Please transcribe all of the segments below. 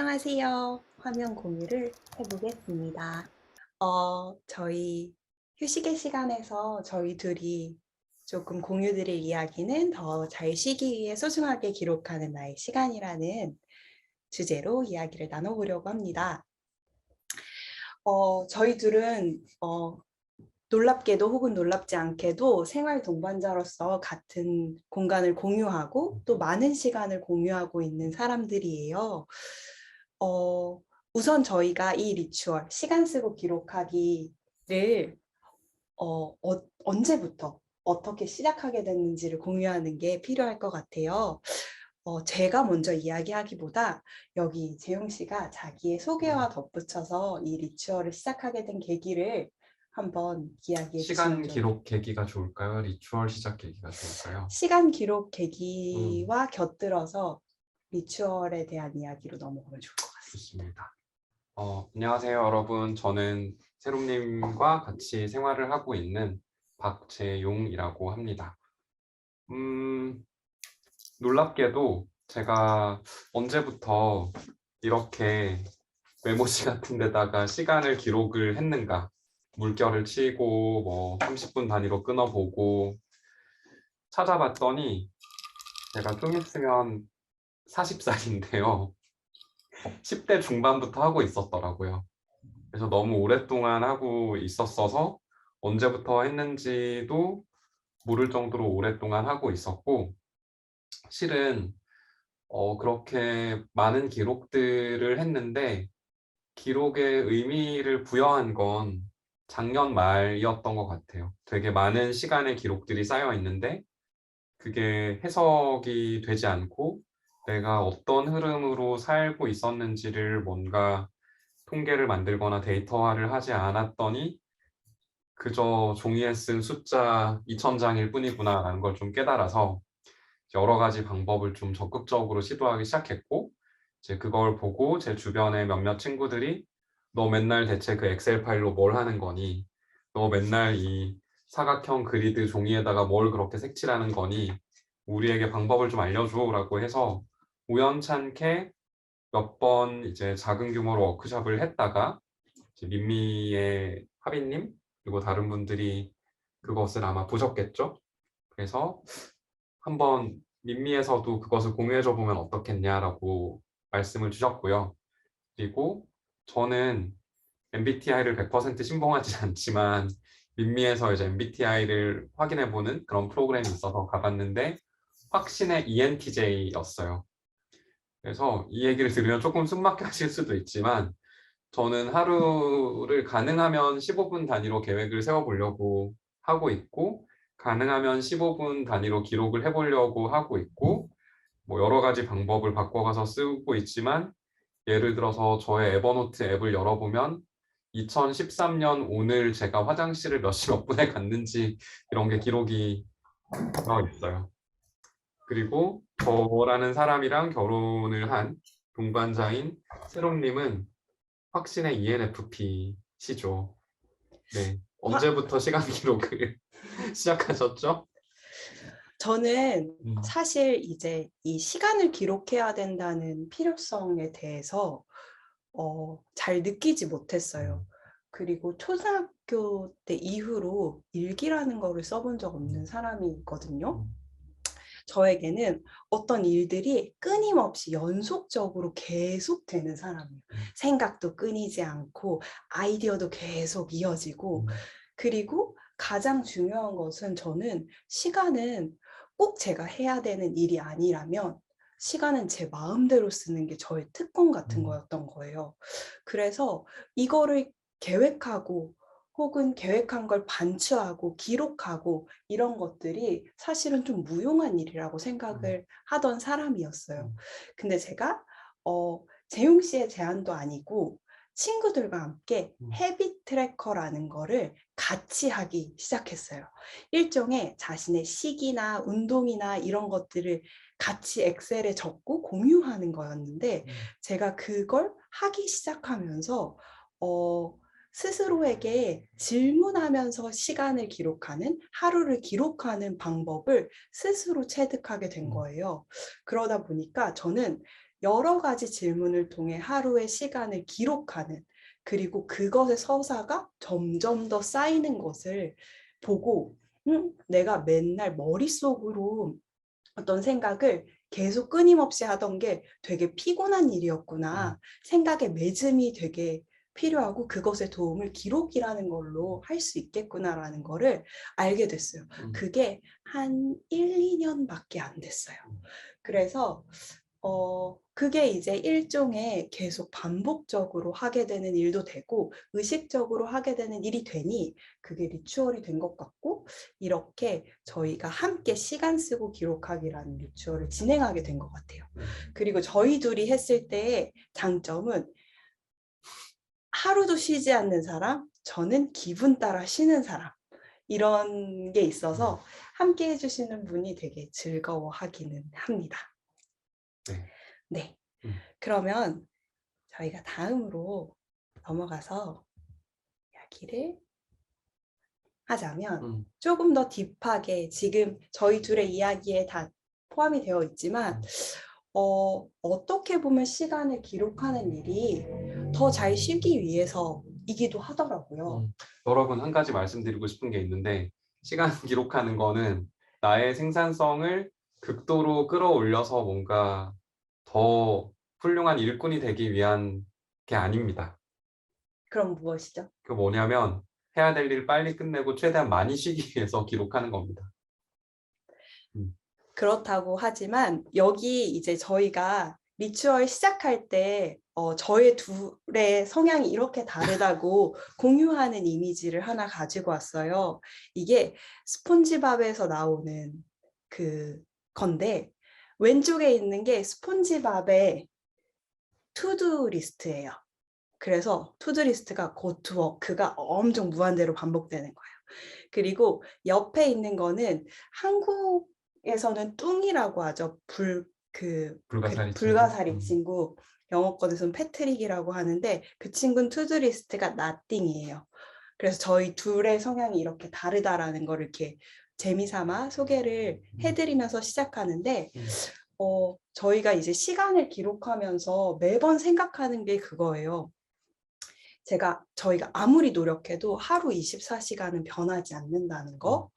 안녕하세요. 화면 공유를 해보겠습니다. 저희 휴식의 시간에서 저희 둘이 조금 공유드릴 이야기는 더 잘 쉬기 위해 소중하게 기록하는 나의 시간이라는 주제로 이야기를 나눠보려고 합니다. 저희 둘은 놀랍게도 혹은 놀랍지 않게도 생활 동반자로서 같은 공간을 공유하고 또 많은 시간을 공유하고 있는 사람들이에요. 어, 우선 저희가 이 리추얼, 시간 쓰고 기록하기를 언제부터 어떻게 시작하게 됐는지를 공유하는 게 필요할 것 같아요. 제가 먼저 이야기하기보다 여기 재용 씨가 자기의 소개와 덧붙여서 이 리추얼을 시작하게 된 계기를 한번 이야기해 주시면 시간 기록 계기가 좋을까요? 리추얼 시작 계기가 좋을까요? 시간 기록 음, 계기와 곁들여서 리추얼에 대한 이야기로 넘어가면 좋을 것 같습니다. 좋습니다. 안녕하세요, 여러분. 저는 세롬님과 같이 생활을 하고 있는 박재용이라고 합니다. 음, 놀랍게도 제가 언제부터 이렇게 메모지 같은 데다가 시간을 기록을 했는가? 물결을 치고 뭐 30분 단위로 끊어보고 찾아봤더니 제가 좀 있으면 40살인데요. 10대 중반부터 하고 있었더라고요. 그래서 너무 오랫동안 하고 있었어서 언제부터 했는지도 모를 정도로 오랫동안 하고 있었고, 실은 그렇게 많은 기록들을 했는데 기록의 의미를 부여한 건 작년 말이었던 것 같아요. 되게 많은 시간의 기록들이 쌓여 있는데 그게 해석이 되지 않고 내가 어떤 흐름으로 살고 있었는지를 뭔가 통계를 만들거나 데이터화를 하지 않았더니 그저 종이에 쓴 숫자 2,000장일 뿐이구나라는 걸 좀 깨달아서 여러 가지 방법을 좀 적극적으로 시도하기 시작했고, 이제 그걸 보고 제 주변의 몇몇 친구들이 너 맨날 대체 그 엑셀 파일로 뭘 하는 거니? 너 맨날 이 사각형 그리드 종이에다가 뭘 그렇게 색칠하는 거니? 우리에게 방법을 좀 알려줘라고 해서 우연찮게 몇 번 이제 작은 규모로 워크숍을 했다가 이제 민미의 하빈님 그리고 다른 분들이 그것을 아마 보셨겠죠? 그래서 한번 민미에서도 그것을 공유해줘 보면 어떻겠냐라고 말씀을 주셨고요. 그리고 저는 MBTI를 100% 신봉하지 않지만 민미에서 이제 MBTI를 확인해보는 그런 프로그램이 있어서 가봤는데 확신의 ENTJ였어요. 그래서 이 얘기를 들으면 조금 숨막혀 하실 수도 있지만 저는 하루를 가능하면 15분 단위로 계획을 세워보려고 하고 있고, 가능하면 15분 단위로 기록을 해보려고 하고 있고, 뭐 여러 가지 방법을 바꿔가서 쓰고 있지만, 예를 들어서 저의 에버노트 앱을 열어보면 2013년 오늘 제가 화장실을 몇 시 몇 분에 갔는지 이런 게 기록이 되어 있어요. 그리고 저라는 사람이랑 결혼을 한 동반자인 세롬님은 확신의 ENFP시죠. 네. 화, 언제부터 시간 기록을 시작하셨죠? 저는 음, 사실 이제 이 시간을 기록해야 된다는 필요성에 대해서 잘 느끼지 못했어요. 음, 그리고 초등학교 때 이후로 일기라는 거를 써본 적 없는 음, 사람이 있거든요. 음, 저에게는 어떤 일들이 끊임없이 연속적으로 계속 되는 사람이에요. 음, 생각도 끊이지 않고 아이디어도 계속 이어지고, 음, 그리고 가장 중요한 것은 저는 시간은 꼭 제가 해야 되는 일이 아니라면 시간은 제 마음대로 쓰는 게 저의 특권 같은 음, 거였던 거예요. 그래서 이거를 계획하고 혹은 계획한 걸 반추하고 기록하고 이런 것들이 사실은 좀 무용한 일이라고 음, 생각을 하던 사람이었어요. 음, 근데 제가 재용 씨의 제안도 아니고 친구들과 함께 음, 헤빗 트래커라는 거를 같이 하기 시작했어요. 일종의 자신의 식이나 운동이나 이런 것들을 같이 엑셀에 적고 공유하는 거였는데, 음, 제가 그걸 하기 시작하면서 스스로에게 질문하면서 시간을 기록하는, 하루를 기록하는 방법을 스스로 체득하게 된 음, 거예요. 그러다 보니까 저는 여러 가지 질문을 통해 하루의 시간을 기록하는, 그리고 그것의 서사가 점점 더 쌓이는 것을 보고 내가 맨날 머릿속으로 어떤 생각을 계속 끊임없이 하던 게 되게 피곤한 일이었구나. 생각의 매짐이 되게 필요하고 그것의 도움을 기록이라는 걸로 할 수 있겠구나라는 거를 알게 됐어요. 그게 한 1, 2년밖에 안 됐어요. 그래서 그게 이제 일종의 계속 반복적으로 하게 되는 일도 되고 의식적으로 하게 되는 일이 되니 그게 리추얼이 된 것 같고, 이렇게 저희가 함께 시간 쓰고 기록하기라는 리추얼을 진행하게 된 것 같아요. 그리고 저희 둘이 했을 때의 장점은 하루도 쉬지 않는 사람, 저는 기분 따라 쉬는 사람, 이런 게 있어서 함께 해주시는 분이 되게 즐거워하기는 합니다. 네. 네. 그러면 저희가 다음으로 넘어가서 이야기를 하자면 조금 더 딥하게, 지금 저희 둘의 이야기에 다 포함이 되어 있지만 어떻게 보면 시간을 기록하는 일이 더 잘 쉬기 위해서이기도 하더라고요. 여러분, 한 가지 말씀드리고 싶은 게 있는데, 시간 기록하는 거는 나의 생산성을 극도로 끌어올려서 뭔가 더 훌륭한 일꾼이 되기 위한 게 아닙니다. 그럼 무엇이죠? 그 뭐냐면 해야 될 일 빨리 끝내고 최대한 많이 쉬기 위해서 기록하는 겁니다. 그렇다고 하지만 여기 이제 저희가 리추얼 시작할 때 저의 둘의 성향이 이렇게 다르다고 공유하는 이미지를 하나 가지고 왔어요. 이게 스폰지밥에서 나오는 그 건데, 왼쪽에 있는 게 스폰지밥의 투두 리스트예요. 그래서 투두 리스트가 go to work가 엄청 무한대로 반복되는 거예요. 그리고 옆에 있는 거는 한국에서는 뚱이라고 하죠. 불가사리 친구. 영어권에서는 패트릭이라고 하는데 그 친구는 투두 리스트가 nothing이에요. 그래서 저희 둘의 성향이 이렇게 다르다라는 걸 이렇게 재미삼아 소개를 해드리면서 시작하는데, 저희가 이제 시간을 기록하면서 매번 생각하는 게 그거예요. 저희가 아무리 노력해도 하루 24시간은 변하지 않는다는 거,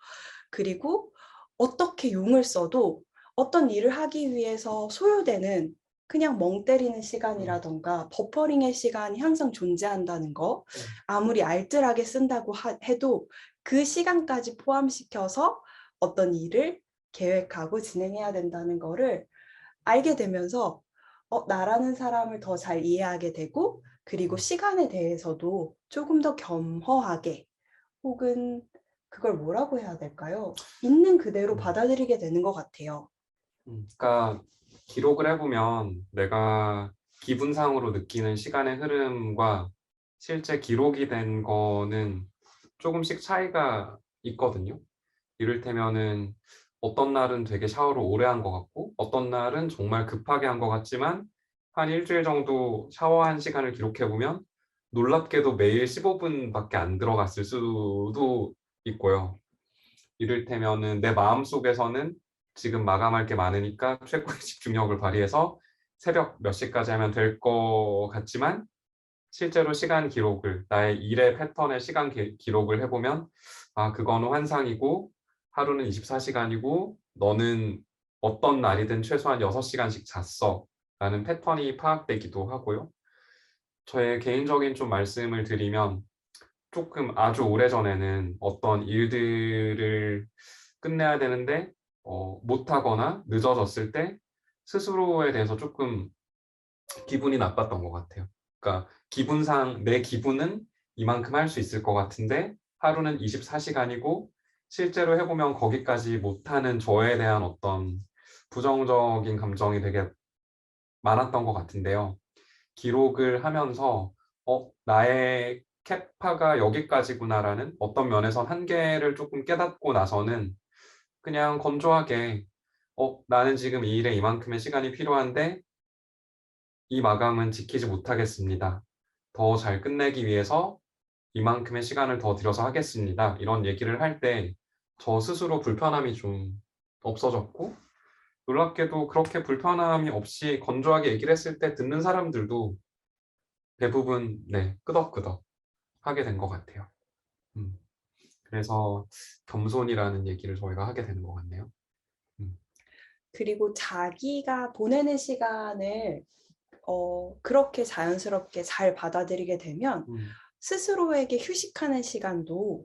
그리고 어떻게 용을 써도 어떤 일을 하기 위해서 소요되는 그냥 멍 때리는 시간이라던가 버퍼링의 시간이 항상 존재한다는 거, 아무리 알뜰하게 쓴다고 해도 그 시간까지 포함시켜서 어떤 일을 계획하고 진행해야 된다는 거를 알게 되면서 나라는 사람을 더 잘 이해하게 되고, 그리고 시간에 대해서도 조금 더 겸허하게, 혹은 그걸 뭐라고 해야 될까요? 있는 그대로 받아들이게 되는 것 같아요. 그러니까 기록을 해보면 내가 기분상으로 느끼는 시간의 흐름과 실제 기록이 된 거는 조금씩 차이가 있거든요. 이를테면은 어떤 날은 되게 샤워를 오래 한 것 같고 어떤 날은 정말 급하게 한 것 같지만 한 일주일 정도 샤워한 시간을 기록해보면 놀랍게도 매일 15분밖에 안 들어갔을 수도 있고요. 이를테면은 내 마음속에서는 지금 마감할 게 많으니까 최고의 집중력을 발휘해서 새벽 몇 시까지 하면 될 것 같지만 실제로 시간 기록을, 나의 일의 패턴의 시간 기록을 해보면 그거는 환상이고 하루는 24시간이고 너는 어떤 날이든 최소한 6시간씩 잤어 라는 패턴이 파악되기도 하고요. 저의 개인적인 좀 말씀을 드리면 조금 아주 오래전에는 어떤 일들을 끝내야 되는데 못하거나 늦어졌을 때 스스로에 대해서 조금 기분이 나빴던 것 같아요. 그러니까 기분상 내 기분은 이만큼 할 수 있을 것 같은데 하루는 24시간이고 실제로 해보면 거기까지 못하는 저에 대한 어떤 부정적인 감정이 되게 많았던 것 같은데요. 기록을 하면서 나의 캐파가 여기까지구나라는 어떤 면에선 한계를 조금 깨닫고 나서는 그냥 건조하게 나는 지금 이 일에 이만큼의 시간이 필요한데 이 마감은 지키지 못하겠습니다. 더 잘 끝내기 위해서 이만큼의 시간을 더 들여서 하겠습니다. 이런 얘기를 할 때 저 스스로 불편함이 좀 없어졌고 놀랍게도 그렇게 불편함이 없이 건조하게 얘기를 했을 때 듣는 사람들도 대부분 네, 끄덕끄덕 하게 된 것 같아요. 음, 그래서 겸손이라는 얘기를 저희가 하게 되는 것 같네요. 음, 그리고 자기가 보내는 시간을 그렇게 자연스럽게 잘 받아들이게 되면 음, 스스로에게 휴식하는 시간도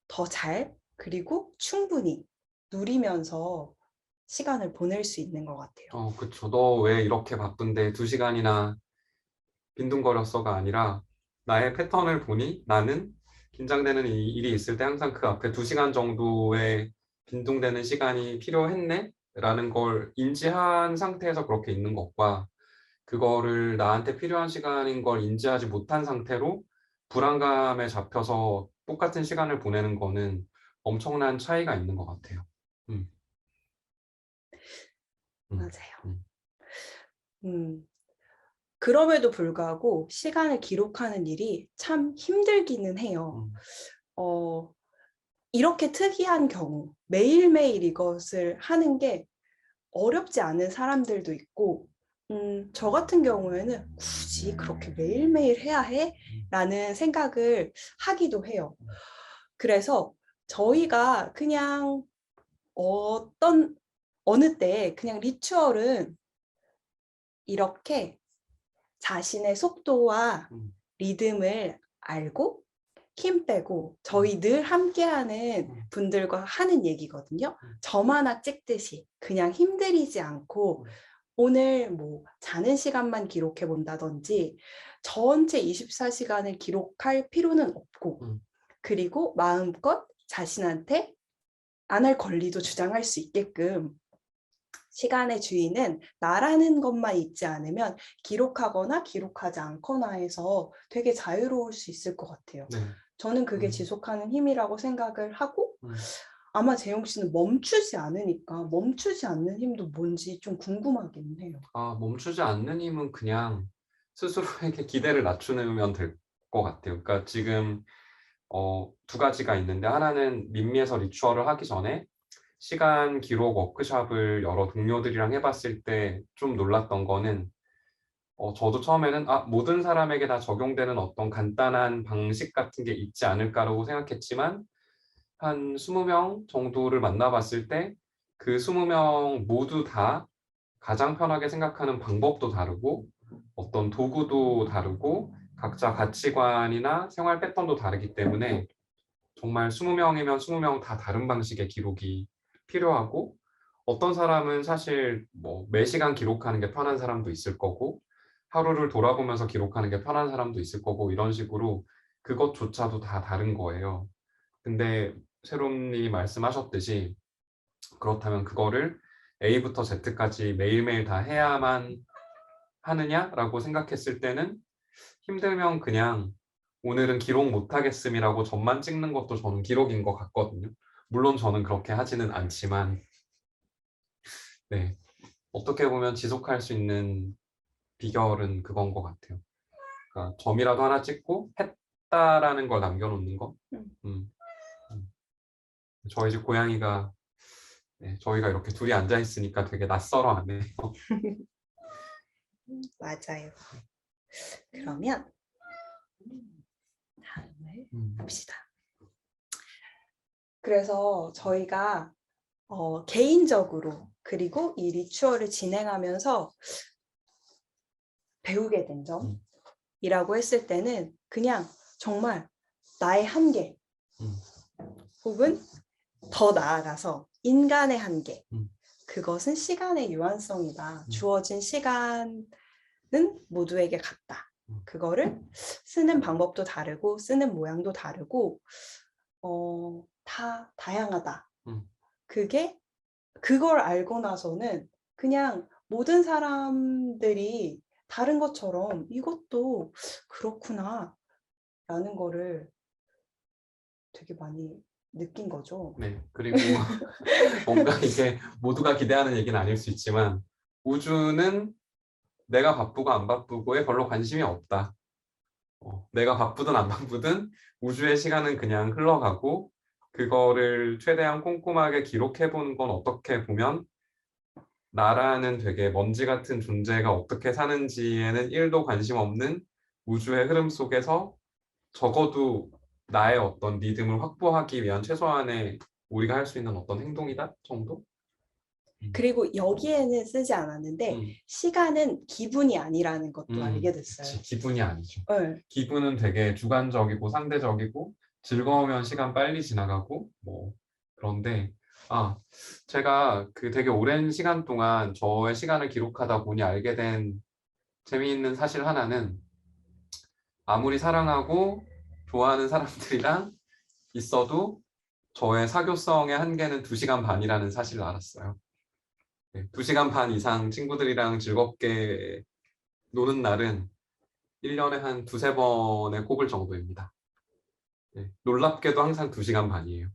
더 잘, 그리고 충분히 누리면서 시간을 보낼 수 있는 것 같아요. 그쵸. 너 왜 이렇게 바쁜데 2시간이나 빈둥거렸어가 아니라 나의 패턴을 보니 나는 긴장되는 일이 있을 때 항상 그 앞에 2시간 정도의 빈둥대는 시간이 필요했네? 라는 걸 인지한 상태에서 그렇게 있는 것과 그거를 나한테 필요한 시간인 걸 인지하지 못한 상태로 불안감에 잡혀서 똑같은 시간을 보내는 거는 엄청난 차이가 있는 것 같아요. 음, 음, 맞아요. 음, 음, 그럼에도 불구하고 시간을 기록하는 일이 참 힘들기는 해요. 음, 어, 이렇게 특이한 경우, 매일매일 이것을 하는 게 어렵지 않은 사람들도 있고, 저 같은 경우에는 굳이 그렇게 매일매일 해야 해? 라는 생각을 하기도 해요. 그래서 저희가 그냥 어느 때 그냥 리추얼은 이렇게 자신의 속도와 음, 리듬을 알고 힘 빼고 저희 늘 함께하는 음, 분들과 하는 얘기거든요. 음, 점 하나 찍듯이 그냥 힘들이지 않고 오늘 뭐 자는 시간만 기록해 본다든지 전체 24시간을 기록할 필요는 없고 음, 그리고 마음껏 자신한테 안 할 권리도 주장할 수 있게끔 시간의 주인은 나라는 것만 있지 않으면 기록하거나 기록하지 않거나 해서 되게 자유로울 수 있을 것 같아요. 네. 저는 그게 음, 지속하는 힘이라고 생각을 하고 음. 아마 재용 씨는 멈추지 않으니까 멈추지 않는 힘도 뭔지 좀 궁금하긴 해요. 멈추지 않는 힘은 그냥 스스로에게 기대를 낮추면 될 것 같아요. 그러니까 지금 두 가지가 있는데 하나는 민미에서 리추얼을 하기 전에 시간 기록 워크숍을 여러 동료들이랑 해봤을 때 좀 놀랐던 거는 저도 처음에는 모든 사람에게 다 적용되는 어떤 간단한 방식 같은 게 있지 않을까라고 생각했지만 한 20명 정도를 만나봤을 때 그 20명 모두 다 가장 편하게 생각하는 방법도 다르고 어떤 도구도 다르고 각자 가치관이나 생활 패턴도 다르기 때문에 정말 20명이면 20명 다 다른 방식의 기록이 필요하고 어떤 사람은 사실 뭐 매시간 기록하는 게 편한 사람도 있을 거고 하루를 돌아보면서 기록하는 게 편한 사람도 있을 거고 이런 식으로 그것조차도 다 다른 거예요. 근데 새롬님이 말씀하셨듯이 그렇다면 그거를 A부터 Z까지 매일매일 다 해야만 하느냐라고 생각했을 때는 힘들면 그냥 오늘은 기록 못하겠음이라고 점만 찍는 것도 저는 기록인 것 같거든요. 물론 저는 그렇게 하지는 않지만 네. 어떻게 보면 지속할 수 있는 비결은 그건 것 같아요. 그러니까 점이라도 하나 찍고 했다라는 걸 남겨놓는 거. 음, 음, 음. 저희 집 고양이가 네, 저희가 이렇게 둘이 앉아 있으니까 되게 낯설어하네. 맞아요. 그러면 다음을 음, 봅시다. 그래서 저희가 개인적으로 그리고 이 리추얼을 진행하면서 배우게 된 음, 점이라고 했을 때는 그냥 정말 나의 한계 음, 혹은 더 나아가서 인간의 한계 음, 그것은 시간의 유한성이다. 음, 주어진 시간은 모두에게 같다. 음, 그거를 쓰는 방법도 다르고 쓰는 모양도 다르고 다 다양하다. 음. 그걸 알고 나서는 그냥 모든 사람들이 다른 것처럼 이것도 그렇구나 라는 거를 되게 많이 느낀 거죠. 네. 그리고 뭔가 이게 모두가 기대하는 얘기는 아닐 수 있지만 우주는 내가 바쁘고 안 바쁘고에 별로 관심이 없다. 내가 바쁘든 안 바쁘든 우주의 시간은 그냥 흘러가고 그거를 최대한 꼼꼼하게 기록해 보는 건 어떻게 보면 나라는 되게 먼지 같은 존재가 어떻게 사는지에는 1도 관심 없는 우주의 흐름 속에서 적어도 나의 어떤 리듬을 확보하기 위한 최소한의 우리가 할 수 있는 어떤 행동이다 정도? 그리고 여기에는 쓰지 않았는데 시간은 기분이 아니라는 것도 알게 됐어요. 그치, 기분이 아니죠. 네. 기분은 되게 주관적이고 상대적이고 즐거우면 시간 빨리 지나가고 뭐 그런데 제가 그 되게 오랜 시간 동안 저의 시간을 기록하다 보니 알게 된 재미있는 사실 하나는 아무리 사랑하고 좋아하는 사람들이랑 있어도 저의 사교성의 한계는 2시간 반이라는 사실을 알았어요. 2시간 반 이상 친구들이랑 즐겁게 노는 날은 1년에 한 2~3번에 꼽을 정도입니다. 놀랍게도 항상 2시간 반이에요.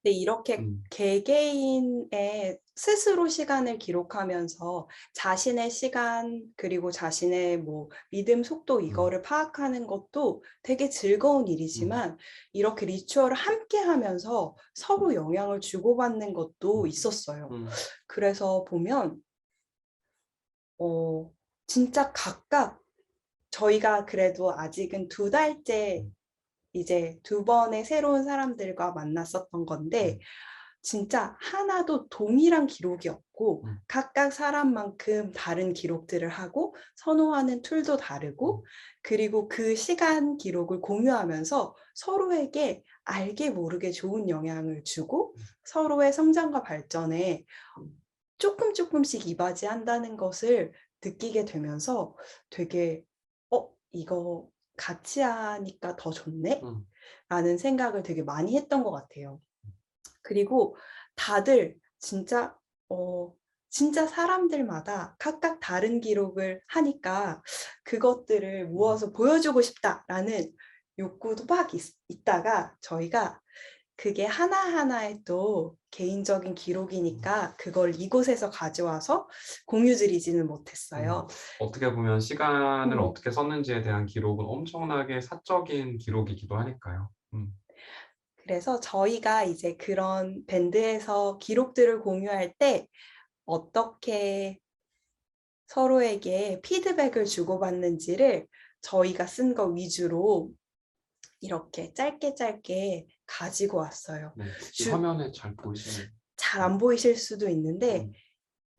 근데 이렇게 개개인의 스스로 시간을 기록하면서 자신의 시간 그리고 자신의 뭐 리듬 속도 이거를 파악하는 것도 되게 즐거운 일이지만 이렇게 리추얼을 함께 하면서 서로 영향을 주고받는 것도 있었어요. 그래서 보면 진짜 각각 저희가 그래도 아직은 2달째 이제 2번의 새로운 사람들과 만났었던 건데 진짜 하나도 동일한 기록이 없고 각각 사람만큼 다른 기록들을 하고 선호하는 툴도 다르고 그리고 그 시간 기록을 공유하면서 서로에게 알게 모르게 좋은 영향을 주고 서로의 성장과 발전에 조금씩 이바지한다는 것을 느끼게 되면서 되게 이거 같이 하니까 더 좋네? 라는 생각을 되게 많이 했던 것 같아요. 그리고 다들 진짜 사람들마다 각각 다른 기록을 하니까 그것들을 모아서 보여주고 싶다라는 욕구도 막 있다가 저희가 그게 하나하나의 또 개인적인 기록이니까 그걸 이곳에서 가져와서 공유드리지는 못했어요. 어떻게 보면 시간을 어떻게 썼는지에 대한 기록은 엄청나게 사적인 기록이기도 하니까요. 그래서 저희가 이제 그런 밴드에서 기록들을 공유할 때 어떻게 서로에게 피드백을 주고받는지를 저희가 쓴 거 위주로 이렇게 짧게 가지고 왔어요. 이 화면에 잘 보이시나요? 잘 안 보이실 수도 있는데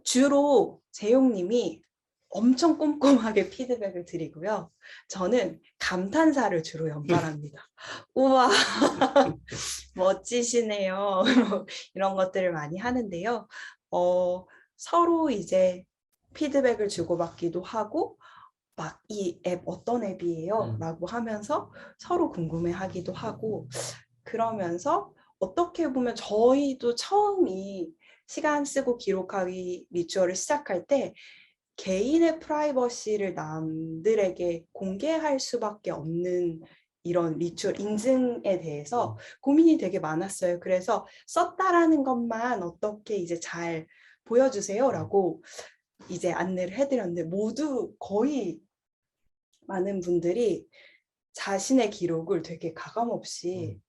주로 재용님이 엄청 꼼꼼하게 피드백을 드리고요. 저는 감탄사를 주로 연발합니다. 우와, 멋지시네요. 이런 것들을 많이 하는데요. 서로 이제 피드백을 주고받기도 하고 막 이 앱 어떤 앱이에요? 라고 하면서 서로 궁금해하기도 하고 그러면서 어떻게 보면 저희도 처음 이 시간 쓰고 기록하기 리추얼을 시작할 때 개인의 프라이버시를 남들에게 공개할 수밖에 없는 이런 리추얼 인증에 대해서 고민이 되게 많았어요. 그래서 썼다라는 것만 어떻게 이제 잘 보여주세요라고 이제 안내를 해드렸는데 모두 거의 많은 분들이 자신의 기록을 되게 가감없이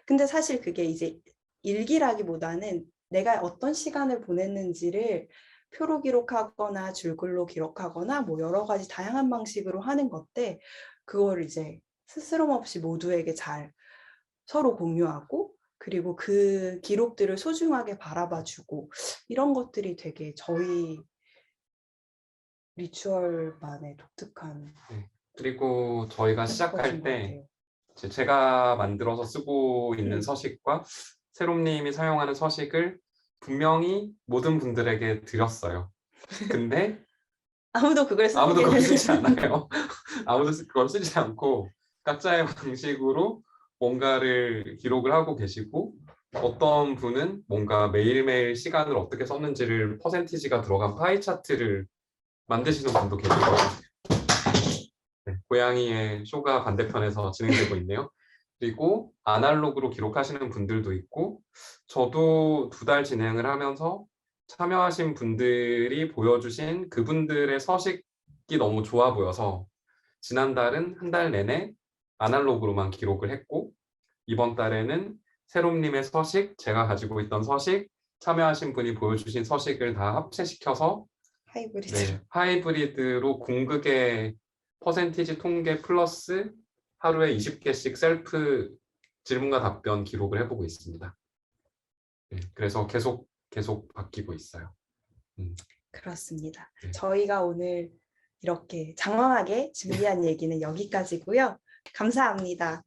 근데 사실 그게 이제 일기라기보다는 내가 어떤 시간을 보냈는지를 표로 기록하거나 줄글로 기록하거나 뭐 여러 가지 다양한 방식으로 하는 건데 그걸 이제 스스럼 없이 모두에게 잘 서로 공유하고 그리고 그 기록들을 소중하게 바라봐주고 이런 것들이 되게 저희 리추얼만의 독특한 그리고 저희가 시작할 때 제가 만들어서 쓰고 있는 서식과 새롬님이 사용하는 서식을 분명히 모든 분들에게 드렸어요. 근데 아무도 그걸 쓰지 않아요. 아무도 그걸 쓰지 않고 각자의 방식으로 뭔가를 기록을 하고 계시고 어떤 분은 뭔가 매일매일 시간을 어떻게 썼는지를 퍼센티지가 들어간 파이 차트를 만드시는 분도 계시고 고양이의 쇼가 반대편에서 진행되고 있네요. 그리고 아날로그로 기록하시는 분들도 있고 저도 2달 진행을 하면서 참여하신 분들이 보여주신 그분들의 서식이 너무 좋아 보여서 지난달은 한 달 내내 아날로그로만 기록을 했고 이번 달에는 새롬님의 서식, 제가 가지고 있던 서식, 참여하신 분이 보여주신 서식을 다 합체시켜서 하이브리드. 네, 하이브리드로 공극의 퍼센티지 통계 플러스 하루에 20개씩 셀프 질문과 답변 기록을 해보고 있습니다. 네, 그래서 계속 바뀌고 있어요. 그렇습니다. 네. 저희가 오늘 이렇게 장황하게 준비한 얘기는 여기까지고요. 감사합니다.